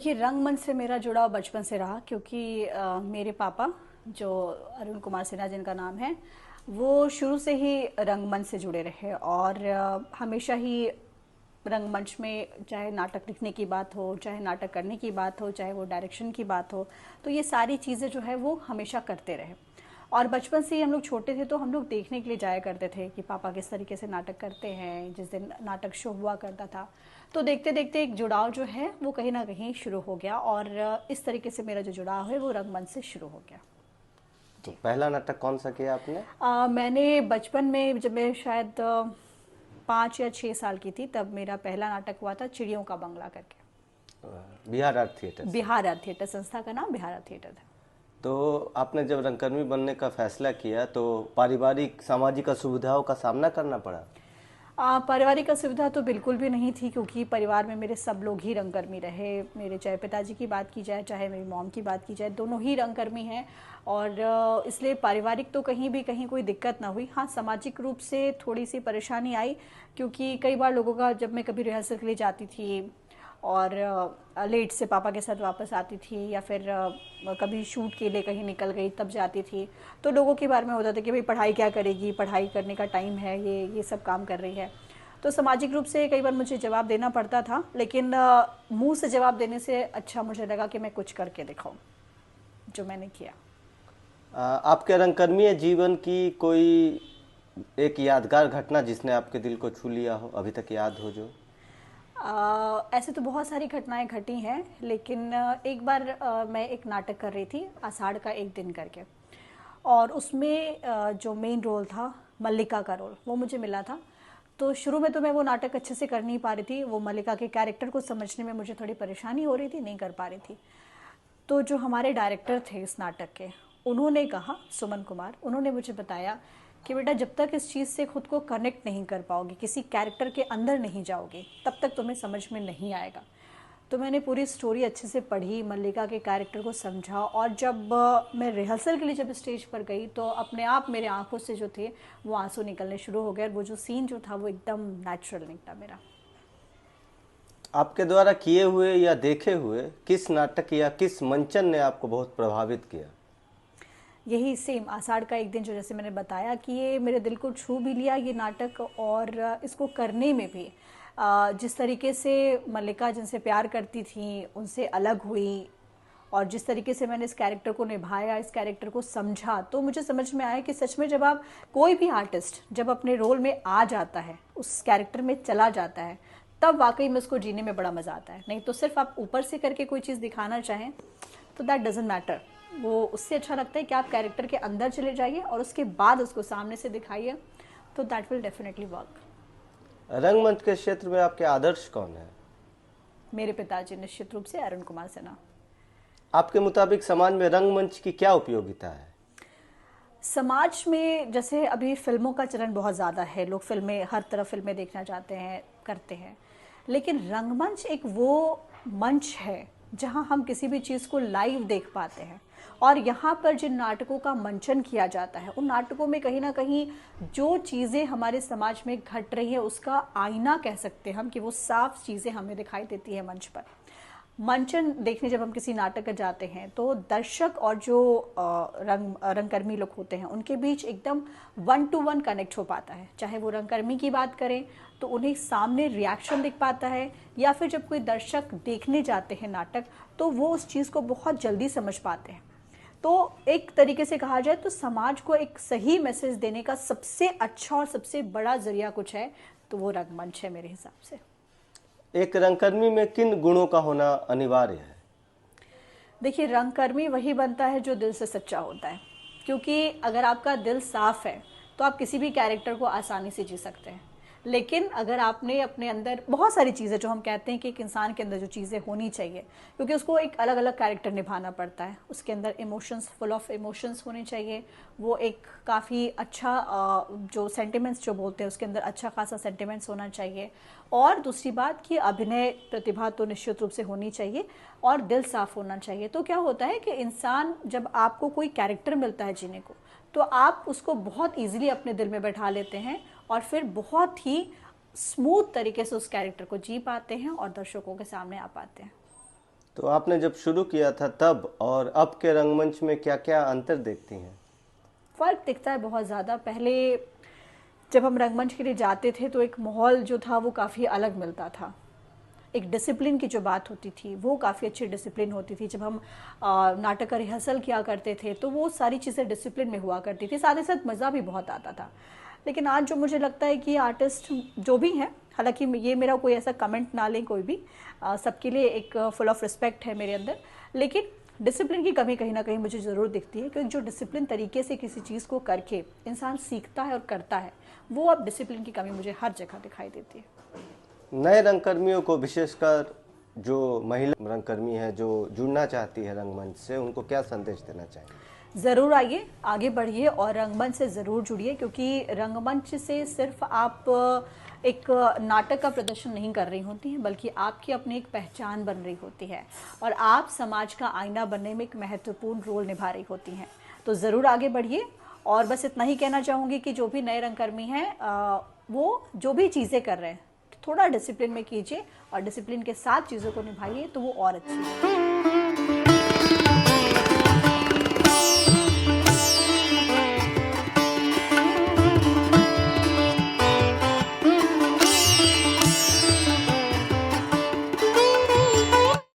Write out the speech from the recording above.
देखिए, रंगमंच से मेरा जुड़ाव बचपन से रहा क्योंकि मेरे पापा जो अरुण कुमार सिन्हा जिनका नाम है, वो शुरू से ही रंगमंच से जुड़े रहे और हमेशा ही रंगमंच में चाहे नाटक लिखने की बात हो, चाहे नाटक करने की बात हो, चाहे वो डायरेक्शन की बात हो, तो ये सारी चीज़ें जो है वो हमेशा करते रहे। और बचपन से ही हम लोग छोटे थे तो हम लोग देखने के लिए जाया करते थे कि पापा किस तरीके से नाटक करते हैं। जिस दिन नाटक शो हुआ करता था तो देखते देखते एक जुड़ाव जो है वो कहीं ना कहीं शुरू हो गया और इस तरीके से मेरा जो जुड़ाव है वो रंगमंच से शुरू हो गया। तो पहला नाटक कौन सा किया आपने? मैंने बचपन में जब मैं शायद 5 या 6 साल की थी तब मेरा पहला नाटक हुआ था चिड़ियों का बंगला करके। बिहार आर्ट थिएटर से। बिहार आर्ट थिएटर, संस्था का नाम बिहार आर्ट थिएटर था। तो आपने जब रंगकर्मी बनने का फैसला किया तो पारिवारिक सामाजिक असुविधाओं का सामना करना पड़ा? पारिवारिक असुविधा तो बिल्कुल भी नहीं थी क्योंकि परिवार में मेरे सब लोग ही रंगकर्मी रहे। मेरे चाहे पिताजी की बात की जाए चाहे मेरी मॉम की बात की जाए, दोनों ही रंगकर्मी हैं और इसलिए पारिवारिक तो कहीं भी कहीं कोई दिक्कत ना हुई। हाँ, सामाजिक रूप से थोड़ी सी परेशानी आई क्योंकि कई बार लोगों का, जब मैं कभी रिहर्सल के लिए जाती थी और लेट से पापा के साथ वापस आती थी या फिर कभी शूट के लिए कहीं निकल गई तब जाती थी, तो लोगों के बारे में होता था कि भाई पढ़ाई क्या करेगी, पढ़ाई करने का टाइम है, ये सब काम कर रही है। तो सामाजिक रूप से कई बार मुझे जवाब देना पड़ता था, लेकिन मुंह से जवाब देने से अच्छा मुझे लगा कि मैं कुछ करके दिखाऊं, जो मैंने किया। आपके रंगकर्मी जीवन की कोई एक यादगार घटना जिसने आपके दिल को छू लिया हो, अभी तक याद हो जो? ऐसे तो बहुत सारी घटनाएं घटी हैं, लेकिन एक बार मैं एक नाटक कर रही थी आषाढ़ का एक दिन करके, और उसमें जो मेन रोल था मल्लिका का रोल वो मुझे मिला था। तो शुरू में तो मैं वो नाटक अच्छे से कर नहीं पा रही थी, वो मल्लिका के कैरेक्टर को समझने में मुझे थोड़ी परेशानी हो रही थी, नहीं कर पा रही थी। तो जो हमारे डायरेक्टर थे इस नाटक के, उन्होंने कहा, सुमन कुमार, उन्होंने मुझे बताया कि बेटा जब तक इस चीज़ से खुद को कनेक्ट नहीं कर पाओगी, किसी कैरेक्टर के अंदर नहीं जाओगी, तब तक तुम्हें समझ में नहीं आएगा। तो मैंने पूरी स्टोरी अच्छे से पढ़ी, मल्लिका के कैरेक्टर को समझा, और जब मैं रिहर्सल के लिए जब स्टेज पर गई तो अपने आप मेरे आंखों से जो थे वो आंसू निकलने शुरू हो गए और वो जो सीन जो था वो एकदम नेचुरल निकला मेरा। आपके द्वारा किए हुए या देखे हुए किस नाटक या किस मंचन ने आपको बहुत प्रभावित किया? यही सेम आषाढ़ का एक दिन, जो जैसे मैंने बताया कि ये मेरे दिल को छू भी लिया ये नाटक, और इसको करने में भी जिस तरीके से मल्लिका जिनसे प्यार करती थी उनसे अलग हुई, और जिस तरीके से मैंने इस कैरेक्टर को निभाया, इस कैरेक्टर को समझा, तो मुझे समझ में आया कि सच में जब आप, कोई भी आर्टिस्ट जब अपने रोल में आ जाता है, उस कैरेक्टर में चला जाता है, तब वाकई में उसको जीने में बड़ा मज़ा आता है। नहीं तो सिर्फ आप ऊपर से करके कोई चीज़ दिखाना चाहें तो दैट डजेंट मैटर। वो उससे अच्छा लगता है कि आप कैरेक्टर के अंदर चले जाइए और उसके बाद उसको सामने से दिखाइए, तो दैट विल डेफिनेटली वर्क। रंगमंच के क्षेत्र में आपके आदर्श कौन है? मेरे पिताजी, निश्चित रूप से अरुण कुमार सिन्हा। आपके मुताबिक समाज में रंगमंच की क्या उपयोगिता है? समाज में जैसे अभी फिल्मों का चलन बहुत ज़्यादा है, लोग फिल्में, हर तरफ फिल्में देखना चाहते हैं, करते हैं, लेकिन रंगमंच एक वो मंच है जहां हम किसी भी चीज़ को लाइव देख पाते हैं। और यहाँ पर जिन नाटकों का मंचन किया जाता है, उन नाटकों में कहीं ना कहीं जो चीज़ें हमारे समाज में घट रही है उसका आईना कह सकते हैं हम, कि वो साफ चीज़ें हमें दिखाई देती है मंच पर। मंचन देखने जब हम किसी नाटक पर जाते हैं तो दर्शक और जो रंगकर्मी लोग होते हैं उनके बीच एकदम 1 to 1 कनेक्ट हो पाता है। चाहे वो रंगकर्मी की बात करें तो उन्हें सामने रिएक्शन दिख पाता है, या फिर जब कोई दर्शक देखने जाते हैं नाटक तो वो उस चीज़ को बहुत जल्दी समझ पाते हैं। तो एक तरीके से कहा जाए तो समाज को एक सही मैसेज देने का सबसे अच्छा और सबसे बड़ा जरिया कुछ है तो वो रंगमंच है मेरे हिसाब से। एक रंगकर्मी में किन गुणों का होना अनिवार्य है? देखिए, रंगकर्मी वही बनता है जो दिल से सच्चा होता है, क्योंकि अगर आपका दिल साफ है तो आप किसी भी कैरेक्टर को आसानी से जी सकते हैं। लेकिन अगर आपने अपने अंदर बहुत सारी चीज़ें, जो हम कहते हैं कि एक इंसान के अंदर जो चीज़ें होनी चाहिए, क्योंकि उसको एक अलग अलग कैरेक्टर निभाना पड़ता है, उसके अंदर इमोशंस, फुल ऑफ इमोशंस होने चाहिए, वो एक काफ़ी अच्छा जो सेंटिमेंट्स जो बोलते हैं उसके अंदर अच्छा खासा सेंटिमेंट्स होना चाहिए, और दूसरी बात कि अभिनय प्रतिभा तो निश्चित रूप से होनी चाहिए, और दिल साफ होना चाहिए। तो क्या होता है कि इंसान, जब आपको कोई कैरेक्टर मिलता है जीने को, तो आप उसको बहुत ईजिली अपने दिल में बैठा लेते हैं और फिर बहुत ही स्मूथ तरीके से उस कैरेक्टर को जी पाते हैं और दर्शकों के सामने आ पाते हैं। तो आपने जब शुरू किया था तब और अब के रंगमंच में क्या क्या अंतर देखती हैं? फ़र्क दिखता है बहुत ज़्यादा। पहले जब हम रंगमंच के लिए जाते थे तो एक माहौल जो था वो काफ़ी अलग मिलता था। एक डिसिप्लिन की जो बात होती थी वो काफ़ी अच्छी डिसिप्लिन होती थी। जब हम नाटक का रिहर्सल किया करते थे तो वो सारी चीज़ें डिसिप्लिन में हुआ करती थी, साथ ही साथ मज़ा भी बहुत आता था। लेकिन आज जो मुझे लगता है कि आर्टिस्ट जो भी हैं, हालांकि ये मेरा कोई ऐसा कमेंट ना लें कोई भी, सबके लिए एक फुल ऑफ रिस्पेक्ट है मेरे अंदर, लेकिन डिसिप्लिन की कमी कहीं ना कहीं मुझे ज़रूर दिखती है, क्योंकि जो डिसिप्लिन तरीके से किसी चीज़ को करके इंसान सीखता है और करता है, वो अब डिसिप्लिन की कमी मुझे हर जगह दिखाई देती है। नए रंगकर्मियों को, विशेषकर जो महिला रंगकर्मी है जो जुड़ना चाहती है रंगमंच से, उनको क्या संदेश देना चाहिए? ज़रूर आइए, आगे बढ़िए और रंगमंच से ज़रूर जुड़िए, क्योंकि रंगमंच से सिर्फ आप एक नाटक का प्रदर्शन नहीं कर रही होती हैं, बल्कि आपकी अपनी एक पहचान बन रही होती है और आप समाज का आईना बनने में एक महत्वपूर्ण रोल निभा रही होती हैं। तो ज़रूर आगे बढ़िए। और बस इतना ही कहना चाहूँगी कि जो भी नए रंगकर्मी हैं, वो जो भी चीज़ें कर रहे हैं थोड़ा डिसिप्लिन में कीजिए और डिसिप्लिन के साथ चीज़ों को निभाइए, तो वो और अच्छी है।